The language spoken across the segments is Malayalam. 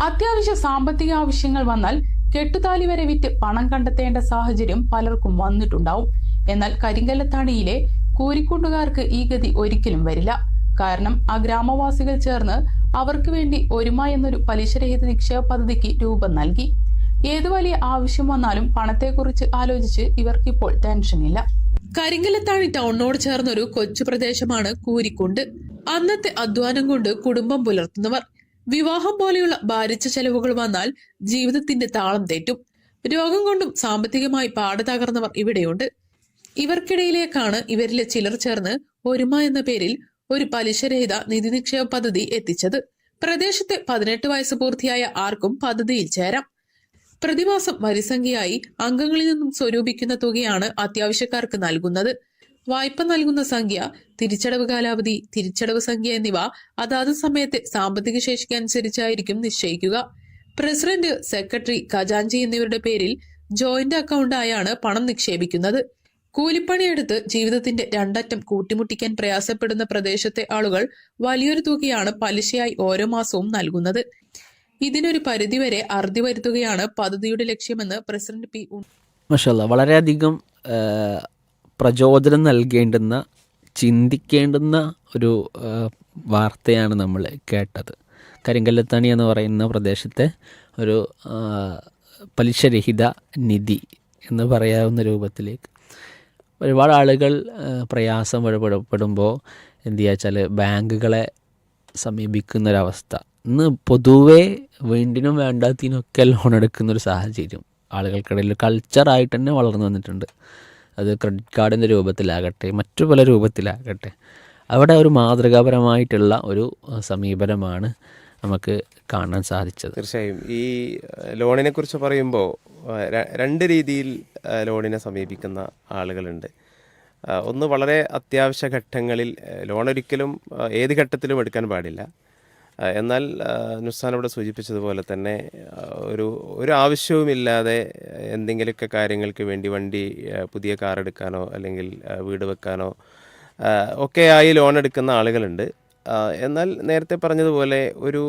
അത്യാവശ്യ സാമ്പത്തിക ആവശ്യങ്ങൾ വന്നാൽ കെട്ടുതാലി വരെ വിറ്റ് പണം കണ്ടെത്തേണ്ട സാഹചര്യം പലർക്കും വന്നിട്ടുണ്ടാവും. എന്നാൽ കരിങ്കല്ലത്താണിയിലെ കൂരിക്കൂട്ടുകാർക്ക് ഈ ഗതി ഒരിക്കലും വരില്ല. കാരണം ആ ഗ്രാമവാസികൾ ചേർന്ന് അവർക്ക് വേണ്ടി ഒരുമ എന്നൊരു പലിശരഹിത നിക്ഷേപ പദ്ധതിക്ക് രൂപം നൽകി. ഏതു വലിയ ആവശ്യം വന്നാലും പണത്തെക്കുറിച്ച് ആലോചിച്ച് ഇവർക്കിപ്പോൾ ടെൻഷനില്ല. കരിങ്കല്ലത്താണി ടൗണിനോട് ചേർന്നൊരു കൊച്ചു പ്രദേശമാണ് കൂരിക്കുണ്ട്. അന്നത്തെ അധ്വാനം കൊണ്ട് കുടുംബം പുലർത്തുന്നവർ. വിവാഹം പോലെയുള്ള ഭാരിച്ച ചെലവുകൾ വന്നാൽ ജീവിതത്തിന്റെ താളം തെറ്റും. രോഗം കൊണ്ടും സാമ്പത്തികമായി പാട് തകർന്നവർ ഇവിടെയുണ്ട്. ഇവർക്കിടയിലേക്കാണ് ഇവരിലെ ചിലർ ചേർന്ന് ഒരുമ എന്ന പേരിൽ ഒരു പലിശരഹിത നിധി നിക്ഷേപ പദ്ധതി എത്തിച്ചത്. പ്രദേശത്തെ 18 വയസ്സ് പൂർത്തിയായ ആർക്കും പദ്ധതിയിൽ ചേരാം. പ്രതിമാസം വരിസംഖ്യയായി അംഗങ്ങളിൽ നിന്നും സ്വരൂപിക്കുന്ന തുകയാണ് അത്യാവശ്യക്കാർക്ക് നൽകുന്നത്. വായ്പ നൽകുന്ന സംഖ്യ, തിരിച്ചടവ് കാലാവധി, തിരിച്ചടവ് സംഖ്യ എന്നിവ അതാത് സമയത്തെ സാമ്പത്തിക ശേഷിക്ക് അനുസരിച്ചായിരിക്കും നിശ്ചയിക്കുക. പ്രസിഡന്റ്, സെക്രട്ടറി, ഖജാൻജി എന്നിവരുടെ പേരിൽ ജോയിന്റ് അക്കൗണ്ടായാണ് പണം നിക്ഷേപിക്കുന്നത്. കൂലിപ്പണിയെടുത്ത് ജീവിതത്തിന്റെ രണ്ടറ്റം കൂട്ടിമുട്ടിക്കാൻ പ്രയാസപ്പെടുന്ന പ്രദേശത്തെ ആളുകൾ വലിയൊരു തുകയാണ് പലിശയായി ഓരോ മാസവും നൽകുന്നത്. ഇതിനൊരു പരിധിവരെ അറുതി വരുത്തുകയാണ് പദ്ധതിയുടെ ലക്ഷ്യമെന്ന് പ്രസിഡന്റ് പി. മാഷാഅല്ലാഹ്, വളരെയധികം പ്രചോദനം നൽകേണ്ടുന്ന, ചിന്തിക്കേണ്ടുന്ന ഒരു വാർത്തയാണ് നമ്മൾ കേട്ടത്. കരിങ്കല്ലത്താണി എന്ന് പറയുന്ന പ്രദേശത്തെ ഒരു പലിശരഹിത നിധി എന്ന് പറയാവുന്ന രൂപത്തിലേക്ക് ഒരുപാട് ആളുകൾ പ്രയാസം പെടുമ്പോൾ എന്ത് വെച്ചാൽ ബാങ്കുകളെ സമീപിക്കുന്നൊരവസ്ഥ. ഇന്ന് പൊതുവേ വേണ്ടിനും വേണ്ടാത്തതിനൊക്കെ ലോൺ എടുക്കുന്നൊരു സാഹചര്യം ആളുകൾക്കിടയിൽ കൾച്ചറായിട്ട് തന്നെ വളർന്നു വന്നിട്ടുണ്ട്. അത് ക്രെഡിറ്റ് കാർഡിൻ്റെ രൂപത്തിലാകട്ടെ, മറ്റു പല രൂപത്തിലാകട്ടെ, അവിടെ ഒരു മാതൃകാപരമായിട്ടുള്ള ഒരു സമീപനമാണ് നമുക്ക് കാണാൻ സാധിച്ചത്. തീർച്ചയായും ഈ ലോണിനെ കുറിച്ച് പറയുമ്പോൾ രണ്ട് രീതിയിൽ ലോണിനെ സമീപിക്കുന്ന ആളുകളുണ്ട്. ഒന്ന്, വളരെ അത്യാവശ്യ ഘട്ടങ്ങളിൽ ലോൺ ഒരിക്കലും ഏത് ഘട്ടത്തിലും എടുക്കാൻ പാടില്ല. എന്നാൽ നുസ്സാൻ ഇവിടെ സൂചിപ്പിച്ചതുപോലെ തന്നെ ഒരു ആവശ്യവുമില്ലാതെ എന്തെങ്കിലുമൊക്കെ കാര്യങ്ങൾക്ക് വേണ്ടി വണ്ടി, പുതിയ കാർ എടുക്കാനോ അല്ലെങ്കിൽ വീട് വെക്കാനോ ഒക്കെയായി ലോൺ എടുക്കുന്ന ആളുകളുണ്ട്. എന്നാൽ നേരത്തെ പറഞ്ഞതുപോലെ ഒരു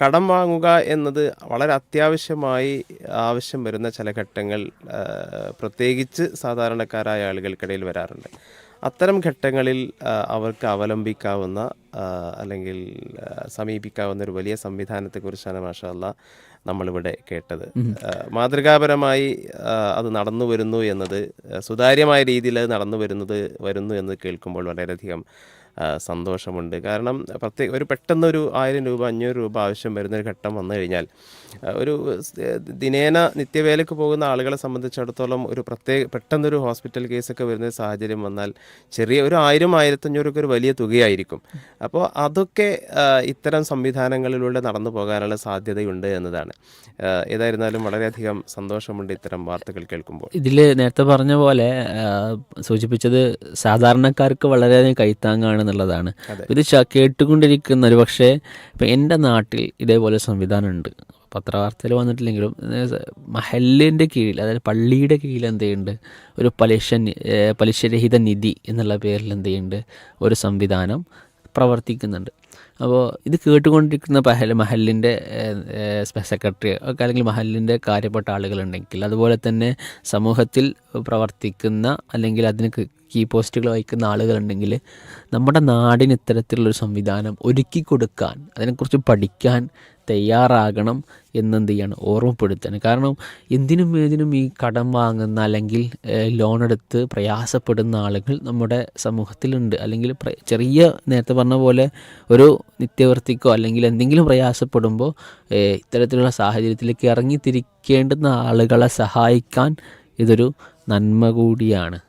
കടം വാങ്ങുക എന്നത് വളരെ അത്യാവശ്യമായി ആവശ്യം വരുന്ന ചില ഘട്ടങ്ങൾ പ്രത്യേകിച്ച് സാധാരണക്കാരായ ആളുകൾക്കിടയിൽ വരാറുണ്ട്. അത്തരം ഘട്ടങ്ങളിൽ അവർക്ക് അവലംബിക്കാവുന്ന അല്ലെങ്കിൽ സമീപിക്കാവുന്ന ഒരു വലിയ സംവിധാനത്തെക്കുറിച്ചാണ് മാഷാഅല്ലാഹ് നമ്മളിവിടെ കേട്ടത്. മാതൃകാപരമായി അത് നടന്നു വരുന്നു എന്നത്, സുതാര്യമായ രീതിയിൽ അത് വരുന്നു എന്ന് കേൾക്കുമ്പോൾ വളരെയധികം സന്തോഷമുണ്ട്. കാരണം ഒരു പെട്ടെന്നൊരു 1000 രൂപ 500 രൂപ ആവശ്യം വരുന്നൊരു ഘട്ടം വന്നു കഴിഞ്ഞാൽ ഒരു ദിനേന നിത്യവേലയ്ക്ക് പോകുന്ന ആളുകളെ സംബന്ധിച്ചിടത്തോളം പെട്ടെന്നൊരു ഹോസ്പിറ്റൽ കേസൊക്കെ വരുന്ന സാഹചര്യം വന്നാൽ ചെറിയ ഒരു 1000-1500 ഒക്കെ ഒരു വലിയ തുകയായിരിക്കും. അപ്പോൾ അതൊക്കെ ഇത്തരം സംവിധാനങ്ങളിലൂടെ നടന്നു പോകാനുള്ള സാധ്യതയുണ്ട് എന്നതാണ്. ഏതായിരുന്നാലും വളരെയധികം സന്തോഷമുണ്ട് ഇത്തരം വാർത്തകൾ കേൾക്കുമ്പോൾ. ഇതിൽ നേരത്തെ പറഞ്ഞ പോലെ സൂചിപ്പിച്ചത് സാധാരണക്കാർക്ക് വളരെയധികം കൈത്താങ്ങാണ് എന്നുള്ളതാണ്. ഇത് കേട്ടുകൊണ്ടിരിക്കുന്ന ഒരു പക്ഷേ ഇപ്പം എൻ്റെ നാട്ടിൽ ഇതേപോലെ സംവിധാനമുണ്ട്. പത്രവാർത്തയിൽ വന്നിട്ടില്ലെങ്കിലും മഹല്ലിൻ്റെ കീഴിൽ, അതായത് പള്ളിയുടെ കീഴിൽ എന്ത് ചെയ്യുന്നുണ്ട്, ഒരു പലിശരഹിത നിധി എന്നുള്ള പേരിൽ എന്ത് ചെയ്യുന്നുണ്ട്, ഒരു സംവിധാനം പ്രവർത്തിക്കുന്നുണ്ട്. അപ്പോൾ ഇത് കേട്ടുകൊണ്ടിരിക്കുന്ന മഹല്ലിൻ്റെ സെക്രട്ടറി ഒക്കെ അല്ലെങ്കിൽ മഹല്ലിൻ്റെ കാര്യപ്പെട്ട ആളുകളുണ്ടെങ്കിൽ, അതുപോലെ തന്നെ സമൂഹത്തിൽ പ്രവർത്തിക്കുന്ന അല്ലെങ്കിൽ അതിന് കീ പോസ്റ്റുകൾ വഹിക്കുന്ന ആളുകളുണ്ടെങ്കിൽ നമ്മുടെ നാടിന് ഇത്തരത്തിലുള്ളൊരു സംവിധാനം ഒരുക്കി കൊടുക്കാൻ, അതിനെക്കുറിച്ച് പഠിക്കാൻ തയ്യാറാകണം എന്നെന്ത് ചെയ്യാണ്, ഓർമ്മപ്പെടുത്താണ്. കാരണം എന്തിനും ഏതിനും ഈ കടം വാങ്ങുന്ന അല്ലെങ്കിൽ ലോൺ എടുത്ത് പ്രയാസപ്പെടുന്ന ആളുകൾ നമ്മുടെ സമൂഹത്തിലുണ്ട്. അല്ലെങ്കിൽ ചെറിയ നേരത്തെ പറഞ്ഞ പോലെ ഒരു നിത്യവൃത്തിക്കോ അല്ലെങ്കിൽ എന്തെങ്കിലും പ്രയാസപ്പെടുമ്പോൾ ഇത്തരത്തിലുള്ള സാഹചര്യത്തിലേക്ക് ഇറങ്ങിത്തിരിക്കേണ്ടുന്ന ആളുകളെ സഹായിക്കാൻ ഇതൊരു നന്മ കൂടിയാണ്.